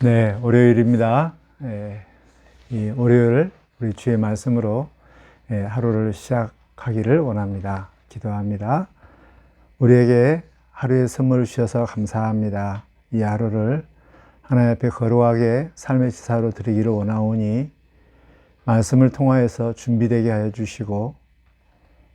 네, 월요일입니다. 이 월요일 우리 주의 말씀으로 하루를 시작하기를 원합니다. 기도합니다. 우리에게 하루의 선물을 주셔서 감사합니다. 이 하루를 하나님 앞에 거룩하게 삶의 지사로 드리기를 원하오니 말씀을 통하여서 준비되게 하여 주시고,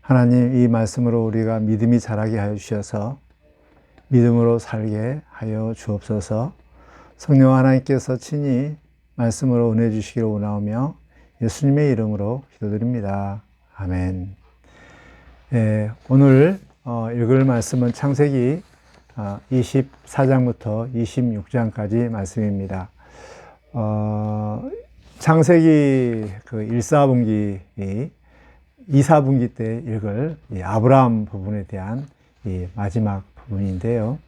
하나님 이 말씀으로 우리가 믿음이 자라게 하여 주셔서 믿음으로 살게 하여 주옵소서. 성령 하나님께서 친히 말씀으로 은혜 주시기를 원하오며 예수님의 이름으로 기도드립니다. 아멘. 오늘 읽을 말씀은 창세기 24장부터 26장까지 말씀입니다. 창세기 그 1사분기, 2사분기 때 읽을 이 아브라함 부분에 대한 이 마지막 부분인데요.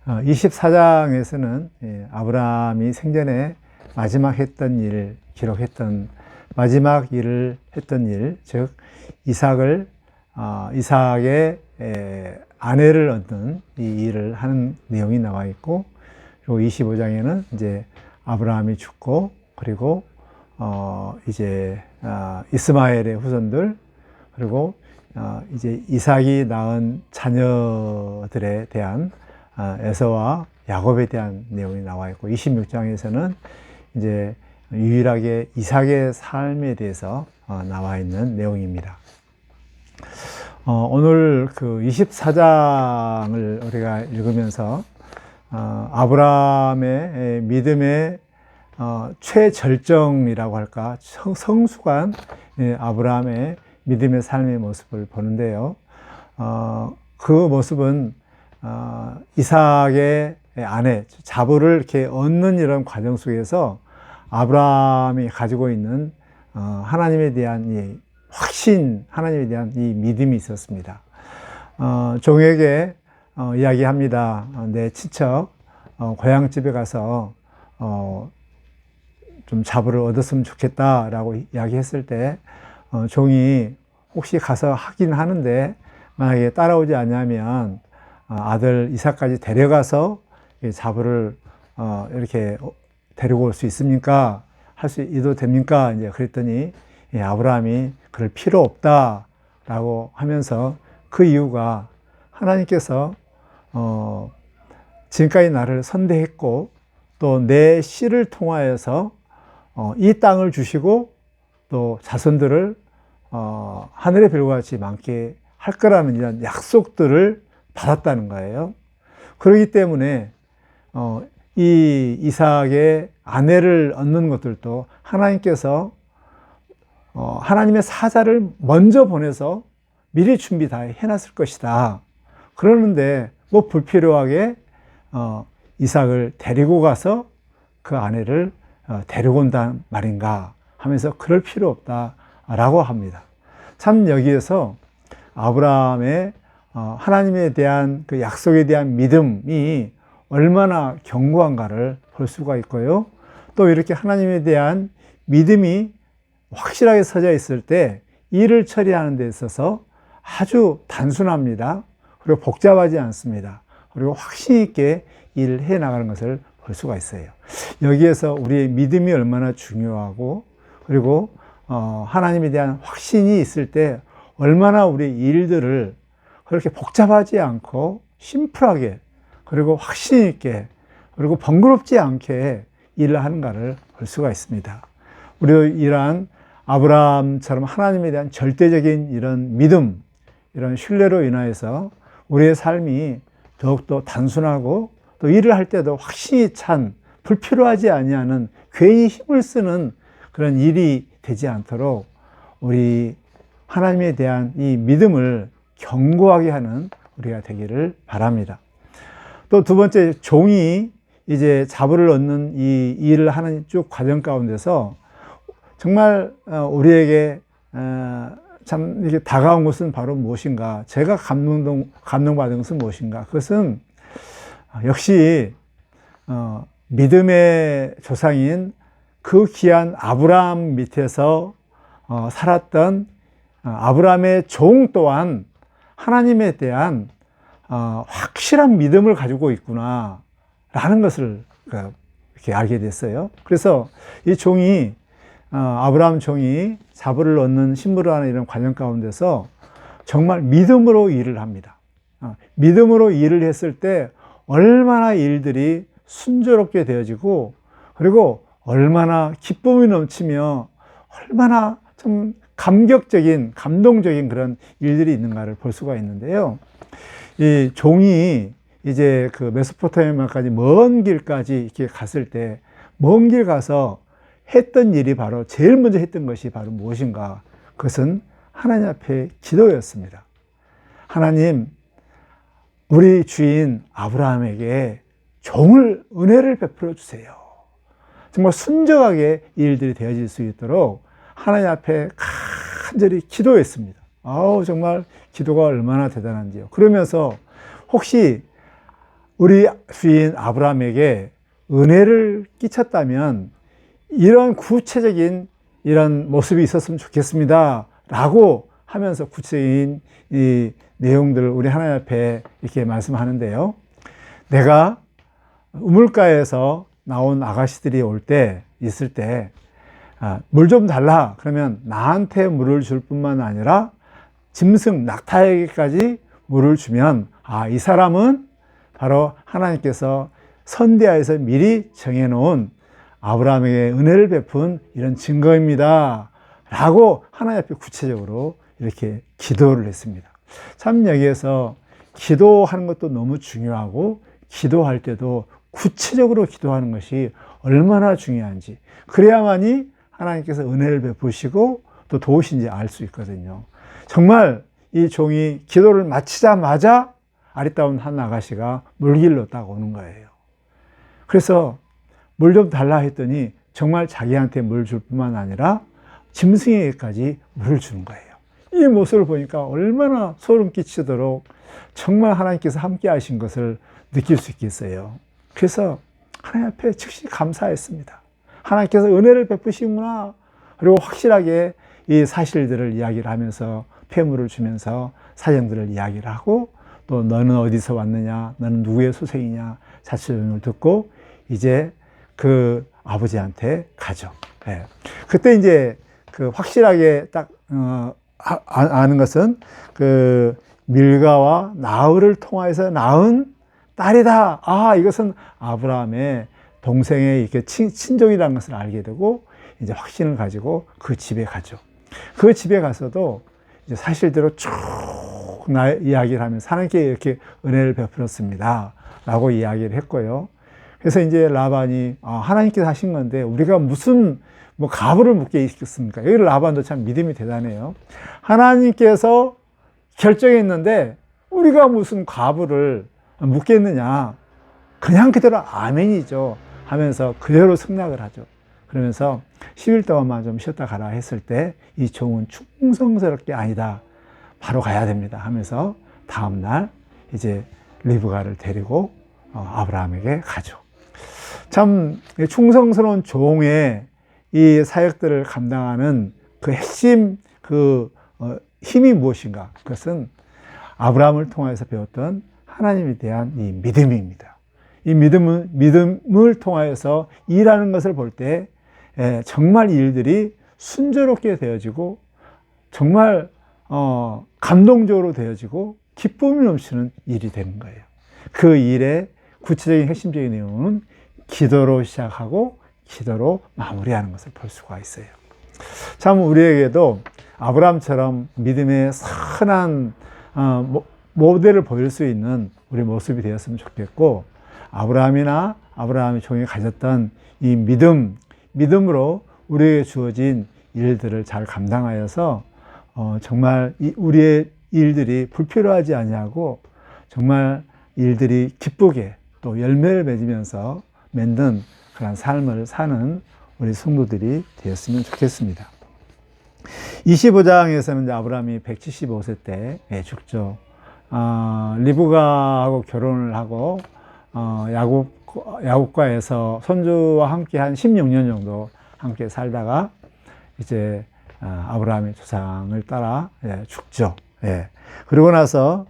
24장에서는 아브라함이 생전에 마지막 했던 일, 기록했던 마지막 일을 했던 일, 즉 이삭의 아내를 얻는 이 일을 하는 내용이 나와 있고, 그리고 25장에는 이제 아브라함이 죽고, 그리고 이제 이스마엘의 후손들, 그리고 이제 이삭이 낳은 자녀들에 대한 에서와 야곱에 대한 내용이 나와 있고, 26장에서는 이제 유일하게 이삭의 삶에 대해서 나와 있는 내용입니다. 오늘 그 24장을 우리가 읽으면서 아브라함의 믿음의 최절정이라고 할까, 성숙한 아브라함의 믿음의 삶의 모습을 보는데요. 그 모습은 이삭의 아내 자보를 이렇게 얻는 이런 과정 속에서 아브라함이 가지고 있는 하나님에 대한 이 확신, 하나님에 대한 이 믿음이 있었습니다. 종에게 이야기합니다. 내 친척 고향집에 가서 좀 자보를 얻었으면 좋겠다라고 이야기했을 때 종이 혹시 가서 하긴 하는데 만약에 따라오지 않으면 아들 이삭까지 데려가서 자보를 이렇게 데리고 올 수 있습니까? 할 수 있어도 됩니까? 이제 그랬더니 아브라함이 그럴 필요 없다라고 하면서, 그 이유가 하나님께서 지금까지 나를 선대했고 또 내 씨를 통하여서 이 땅을 주시고 또 자손들을 하늘의 별과 같이 많게 할 거라는 이런 약속들을 받았다는 거예요. 그렇기 때문에 이 이삭의 아내를 얻는 것들도 하나님께서 하나님의 사자를 먼저 보내서 미리 준비 다 해놨을 것이다. 그러는데 뭐 불필요하게 이삭을 데리고 가서 그 아내를 데리고 온단 말인가 하면서 그럴 필요 없다라고 합니다. 참 여기에서 아브라함의 하나님에 대한 그 약속에 대한 믿음이 얼마나 견고한가를 볼 수가 있고요. 또 이렇게 하나님에 대한 믿음이 확실하게 서져 있을 때 일을 처리하는 데 있어서 아주 단순합니다. 그리고 복잡하지 않습니다. 그리고 확신 있게 일을 해 나가는 것을 볼 수가 있어요. 여기에서 우리의 믿음이 얼마나 중요하고, 그리고 하나님에 대한 확신이 있을 때 얼마나 우리 일들을 그렇게 복잡하지 않고 심플하게, 그리고 확신 있게, 그리고 번거롭지 않게 일을 하는가를 볼 수가 있습니다. 우리도 이러한 아브라함처럼 하나님에 대한 절대적인 이런 믿음, 이런 신뢰로 인하여서 우리의 삶이 더욱더 단순하고, 또 일을 할 때도 확신이 찬, 불필요하지 아니하는, 괜히 힘을 쓰는 그런 일이 되지 않도록 우리 하나님에 대한 이 믿음을 견고하게 하는 우리가 되기를 바랍니다. 또 두 번째, 종이 이제 자보를 얻는 이 일을 하는 쭉 과정 가운데서 정말 우리에게 참 이렇게 다가온 것은 바로 무엇인가? 제가 감동받은 것은 무엇인가? 그것은 역시 믿음의 조상인 그 귀한 아브라함 밑에서 살았던 아브라함의 종 또한 하나님에 대한 확실한 믿음을 가지고 있구나 라는 것을 이렇게 알게 됐어요. 그래서 이 종이 아브라함 종이 자부를 얻는 신부를 하는 이런 과정 가운데서 정말 믿음으로 일을 합니다. 믿음으로 일을 했을 때 얼마나 일들이 순조롭게 되어지고 그리고 얼마나 기쁨이 넘치며 얼마나 좀 감동적인 그런 일들이 있는가를 볼 수가 있는데요. 이 종이 이제 그 메소포타미아까지 먼 길까지 이렇게 갔을 때 먼 길 가서 했던 일이 바로 제일 먼저 했던 것이 바로 무엇인가? 그것은 하나님 앞에 기도였습니다. 하나님, 우리 주인 아브라함에게 은혜를 베풀어 주세요. 정말 순정하게 일들이 되어질 수 있도록 하나님 앞에 간절히 기도했습니다. 정말 기도가 얼마나 대단한지요. 그러면서 혹시 우리 주인 아브라함에게 은혜를 끼쳤다면 이런 구체적인 이런 모습이 있었으면 좋겠습니다. 라고 하면서 구체적인 이 내용들을 우리 하나님 앞에 이렇게 말씀하는데요. 내가 우물가에서 나온 아가씨들이 있을 때, 물 좀 달라. 그러면 나한테 물을 줄 뿐만 아니라 짐승, 낙타에게까지 물을 주면, 이 사람은 바로 하나님께서 선대하에서 미리 정해놓은 아브라함에게 은혜를 베푼 이런 증거입니다. 라고 하나님 앞에 구체적으로 이렇게 기도를 했습니다. 참 여기에서 기도하는 것도 너무 중요하고 기도할 때도 구체적으로 기도하는 것이 얼마나 중요한지 그래야만이 하나님께서 은혜를 베푸시고 또 도우신지 알 수 있거든요. 정말 이 종이 기도를 마치자마자 아리따운 한 아가씨가 물길로 딱 오는 거예요. 그래서 물 좀 달라 했더니 정말 자기한테 물 줄 뿐만 아니라 짐승에게까지 물을 주는 거예요. 이 모습을 보니까 얼마나 소름 끼치도록 정말 하나님께서 함께 하신 것을 느낄 수 있겠어요. 그래서 하나님 앞에 즉시 감사했습니다. 하나님께서 은혜를 베푸시구나. 그리고 확실하게 이 사실들을 이야기를 하면서 폐물을 주면서 사정들을 이야기를 하고 또 너는 어디서 왔느냐, 너는 누구의 소생이냐 자초지종을 듣고 이제 그 아버지한테 가죠. 예. 그때 이제 그 확실하게 딱 아는 것은 그 밀가와 나흘을 통하여서 낳은 딸이다. 이것은 아브라함의 동생의 이렇게 친족이라는 것을 알게 되고 이제 확신을 가지고 그 집에 가죠. 그 집에 가서도 이제 사실대로 쭉 이야기를 하면서 하나님께 이렇게 은혜를 베풀었습니다. 라고 이야기를 했고요. 그래서 이제 라반이 하나님께서 하신 건데 우리가 무슨 가부를 묻게 있겠습니까? 여기 라반도 참 믿음이 대단해요. 하나님께서 결정했는데 우리가 무슨 과부를 묻겠느냐. 그냥 그대로 아멘이죠. 하면서 그대로 승낙을 하죠. 그러면서 10일 동안만 좀 쉬었다 가라 했을 때 이 종은 충성스럽게 아니다. 바로 가야 됩니다. 하면서 다음날 이제 리브가를 데리고 아브라함에게 가죠. 참 충성스러운 종의 이 사역들을 감당하는 그 핵심 힘이 무엇인가? 그것은 아브라함을 통해서 배웠던 하나님에 대한 이 믿음입니다. 이 믿음을 통하여서 일하는 것을 볼 때 정말 일들이 순조롭게 되어지고 정말 감동적으로 되어지고 기쁨이 넘치는 일이 되는 거예요. 그 일의 구체적인 핵심적인 내용은 기도로 시작하고 기도로 마무리하는 것을 볼 수가 있어요. 참 우리에게도 아브라함처럼 믿음의 선한 모델을 보일 수 있는 우리 모습이 되었으면 좋겠고 아브라함의 종이 가졌던 이 믿음으로 우리에게 주어진 일들을 잘 감당하여서 정말 우리의 일들이 불필요하지 아니하고 정말 일들이 기쁘게 또 열매를 맺으면서 맺는 그런 삶을 사는 우리 성도들이 되었으면 좋겠습니다. 25장에서는 이제 아브라함이 175세 때 죽죠. 리브가하고 결혼을 하고 야곱과에서 손주와 함께 한 16년 정도 함께 살다가 이제 아브라함의 조상을 따라 죽죠. 그리고 나서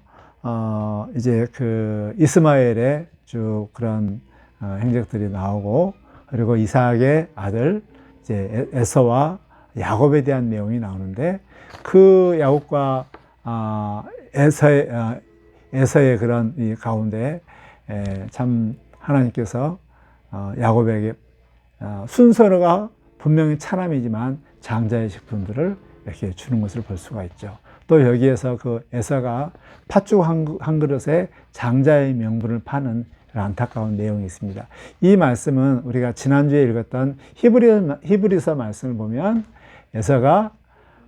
이제 그 이스마엘의 쭉 그런 행적들이 나오고 그리고 이삭의 아들 이제 에서와 야곱에 대한 내용이 나오는데, 그 야곱과 에서의 그런 이 가운데 참 하나님께서 야곱에게 순서가 분명히 차남이지만 장자의 식품들을 이렇게 주는 것을 볼 수가 있죠. 또 여기에서 그 에서가 팥죽 한 그릇에 장자의 명분을 파는 안타까운 내용이 있습니다. 이 말씀은 우리가 지난주에 읽었던 히브리서 말씀을 보면 에서가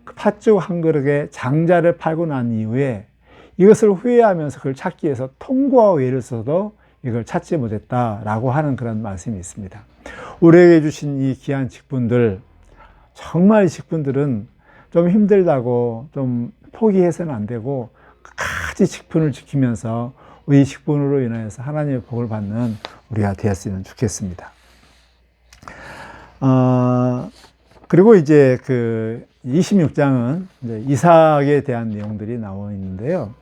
그 팥죽 한 그릇에 장자를 팔고 난 이후에 이것을 후회하면서 그걸 찾기 위해서 통구와 외를 써도 이걸 찾지 못했다라고 하는 그런 말씀이 있습니다. 우리에게 주신 이 귀한 직분들, 정말 이 직분들은 좀 힘들다고 좀 포기해서는 안 되고 끝까지 직분을 지키면서 이 직분으로 인하여서 하나님의 복을 받는 우리가 되었으면 좋겠습니다. 그리고 이제 그 26장은 이제 이삭에 대한 내용들이 나와 있는데요.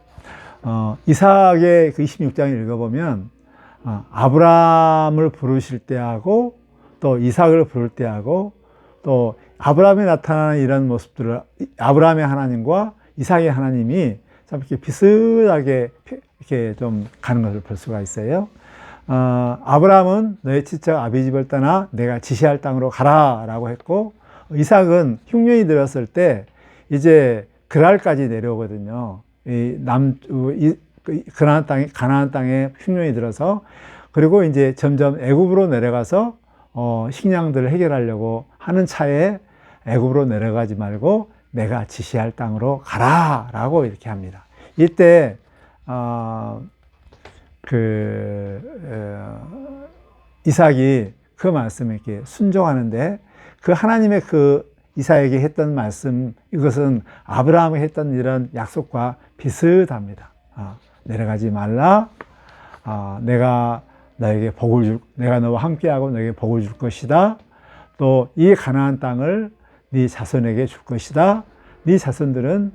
이삭의 그 26장을 읽어보면 아브라함을 부르실 때하고 또 이삭을 부를 때하고 또 아브라함에 나타나는 이런 모습들을 아브라함의 하나님과 이삭의 하나님이 참 이렇게 비슷하게 이렇게 좀 가는 것을 볼 수가 있어요. 아브라함은 너의 친척 아비 집을 떠나 내가 지시할 땅으로 가라라고 했고, 이삭은 흉년이 들었을 때 이제 그랄까지 내려오거든요. 가나안 땅에 흉년이 들어서, 그리고 이제 점점 애굽으로 내려가서 식량들을 해결하려고 하는 차에 애굽으로 내려가지 말고 내가 지시할 땅으로 가라라고 이렇게 합니다. 이때 이삭이 그 말씀에 이렇게 순종하는데, 그 하나님의 그 이삭에게 했던 말씀, 이것은 아브라함이 했던 이런 약속과 비슷합니다. 내려가지 말라. 내가 너에게 내가 너와 함께하고 너에게 복을 줄 것이다. 또 이 가나안 땅을 네 자손에게 줄 것이다. 네 자손들은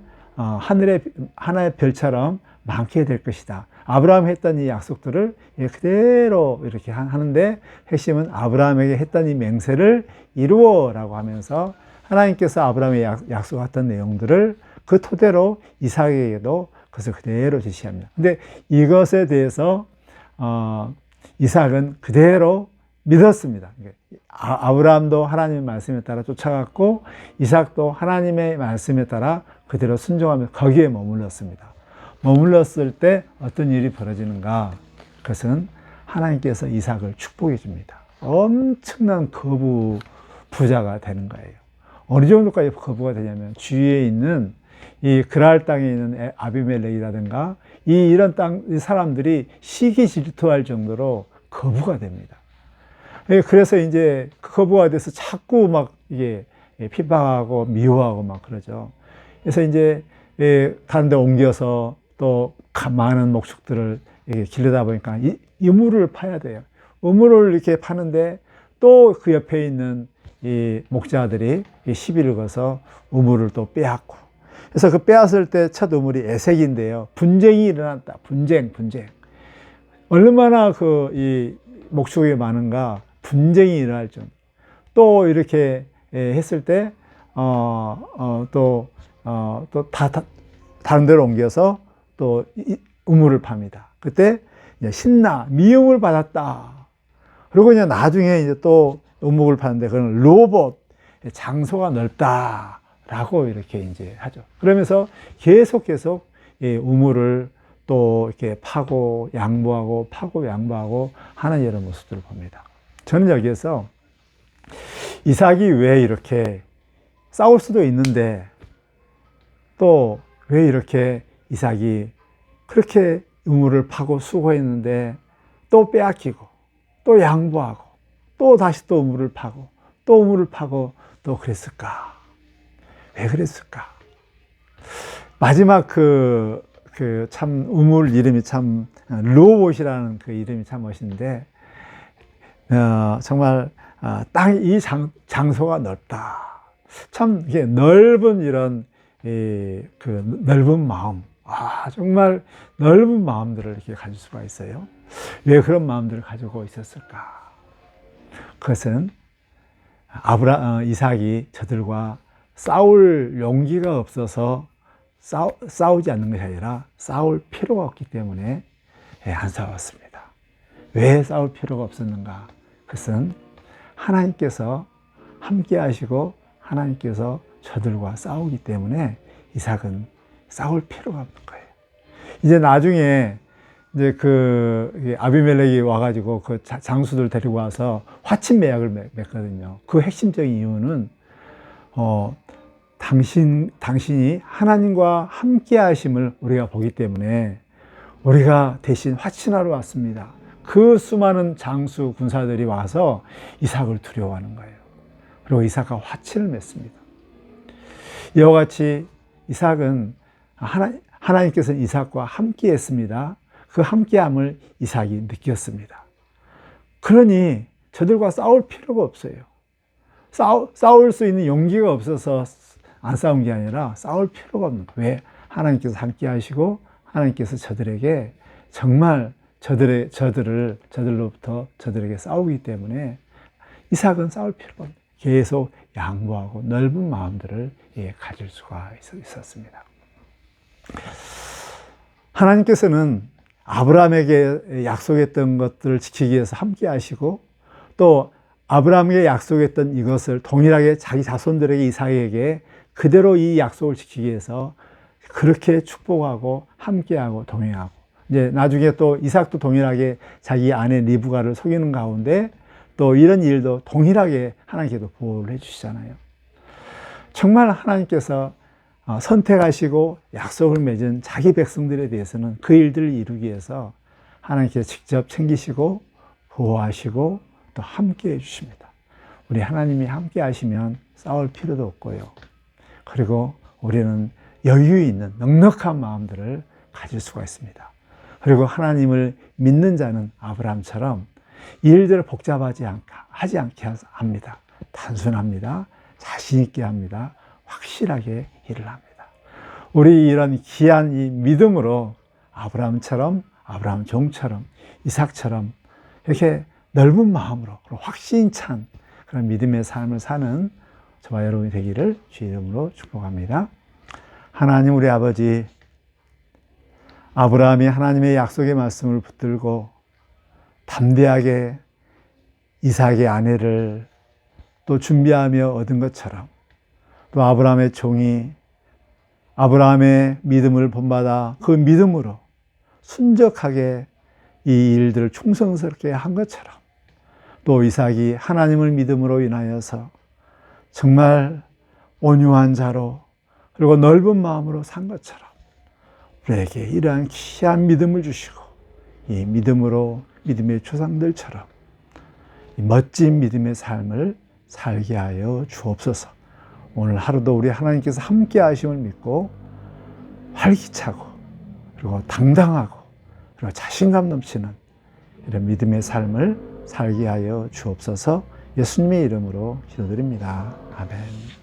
하나의 별처럼 많게 될 것이다. 아브라함이 했던 이 약속들을 그대로 이렇게 하는데, 핵심은 아브라함에게 했던 이 맹세를 이루어라고 하면서 하나님께서 아브라함에 약속했던 내용들을 그 토대로 이삭에게도 그것을 그대로 제시합니다. 근데 이것에 대해서 이삭은 그대로 믿었습니다. 아브라함도 하나님의 말씀에 따라 쫓아갔고, 이삭도 하나님의 말씀에 따라 그대로 순종하면서 거기에 머물렀습니다. 머물렀을 때 어떤 일이 벌어지는가? 그것은 하나님께서 이삭을 축복해 줍니다. 엄청난 거부 부자가 되는 거예요. 어느 정도까지 거부가 되냐면, 주위에 있는 이 그랄 땅에 있는 아비멜렉이라든가 이런 이 사람들이 시기 질투할 정도로 거부가 됩니다. 그래서 이제 거부가 돼서 자꾸 막 이게 핍박하고 미워하고 막 그러죠. 그래서 이제 다른 데 옮겨서 또 많은 목축들을 기르다 보니까 이 우물을 파야 돼요. 우물을 이렇게 파는데 또 그 옆에 있는 이 목자들이 시비를 걸어서 우물을 또 빼앗고, 그래서 그 빼앗을 때 첫 우물이 에색인데요. 분쟁이 일어났다. 분쟁. 얼마나 이 목축이 많은가, 분쟁이 일어날 정도. 또 이렇게 했을 때, 다른 데로 옮겨서 또 우물을 팝니다. 그때 신나, 미움을 받았다. 그리고 이제 나중에 이제 또 우물을 파는데 그건 로봇, 장소가 넓다라고 이렇게 이제 하죠. 그러면서 계속 우물을 또 이렇게 파고 양보하고 하는 이런 모습들을 봅니다. 저는 여기에서 이삭이 왜 이렇게 싸울 수도 있는데 또 왜 이렇게 이삭이 그렇게 우물을 파고 수고했는데 또 빼앗기고 또 양보하고 또 다시 또 우물을 파고 또 우물을 파고 또 그랬을까? 왜 그랬을까? 마지막 참 우물 이름이 참 르호봇이라는 그 이름이 참 멋있는데, 정말 이 장소가 넓다. 참 이게 넓은 이런 넓은 마음, 정말 넓은 마음들을 이렇게 가질 수가 있어요. 왜 그런 마음들을 가지고 있었을까? 그것은 이삭이 저들과 싸울 용기가 없어서 싸우지 않는 것이 아니라 싸울 필요가 없기 때문에 안 싸웠습니다. 왜 싸울 필요가 없었는가? 그것은 하나님께서 함께 하시고 하나님께서 저들과 싸우기 때문에 이삭은 싸울 필요가 없는 거예요. 이제 나중에 이제 아비멜렉이 와가지고 그 장수들 데리고 와서 화친 매약을 맺거든요. 그 핵심적인 이유는 당신이 하나님과 함께 하심을 우리가 보기 때문에 우리가 대신 화친하러 왔습니다. 그 수많은 장수 군사들이 와서 이삭을 두려워하는 거예요. 그리고 이삭과 화친을 맺습니다. 이와 같이 이삭은 하나님께서는 이삭과 함께 했습니다. 그 함께함을 이삭이 느꼈습니다. 그러니 저들과 싸울 필요가 없어요. 싸울 수 있는 용기가 없어서 안 싸운 게 아니라 싸울 필요가 없는 거예요. 왜? 하나님께서 함께 하시고 하나님께서 저들에게 정말 저들로부터 저들에게 싸우기 때문에 이삭은 싸울 필요가 없는 거예요. 계속 양보하고 넓은 마음들을 가질 수가 있었습니다. 하나님께서는 아브라함에게 약속했던 것들을 지키기 위해서 함께 하시고 또 아브라함에게 약속했던 이것을 동일하게 자기 자손들에게 이삭에게 그대로 이 약속을 지키기 위해서 그렇게 축복하고 함께하고 동행하고 이제 나중에 또 이삭도 동일하게 자기 아내 리브가를 속이는 가운데 또 이런 일도 동일하게 하나님께서 보호를 해주시잖아요. 정말 하나님께서 선택하시고 약속을 맺은 자기 백성들에 대해서는 그 일들을 이루기 위해서 하나님께서 직접 챙기시고 보호하시고 또 함께 해주십니다. 우리 하나님이 함께 하시면 싸울 필요도 없고요. 그리고 우리는 여유 있는 넉넉한 마음들을 가질 수가 있습니다. 그리고 하나님을 믿는 자는 아브라함처럼 일들을 복잡하지 하지 않게 합니다. 단순합니다. 자신 있게 합니다. 확실하게 일을 합니다. 우리 이런 귀한 이 믿음으로 아브라함처럼 아브라함 종처럼 이삭처럼 이렇게 넓은 마음으로 확신 찬 그런 믿음의 삶을 사는 저와 여러분이 되기를 주의 이름으로 축복합니다. 하나님 우리 아버지, 아브라함이 하나님의 약속의 말씀을 붙들고 담대하게 이삭의 아내를 또 준비하며 얻은 것처럼 또 아브라함의 종이 아브라함의 믿음을 본받아 그 믿음으로 순적하게 이 일들을 충성스럽게 한 것처럼 또 이삭이 하나님을 믿음으로 인하여서 정말 온유한 자로 그리고 넓은 마음으로 산 것처럼 우리에게 이러한 귀한 믿음을 주시고 이 믿음으로 믿음의 조상들처럼 이 멋진 믿음의 삶을 살게 하여 주옵소서. 오늘 하루도 우리 하나님께서 함께 하심을 믿고 활기차고 그리고 당당하고 그리고 자신감 넘치는 이런 믿음의 삶을 살게 하여 주옵소서. 예수님의 이름으로 기도드립니다. 아멘.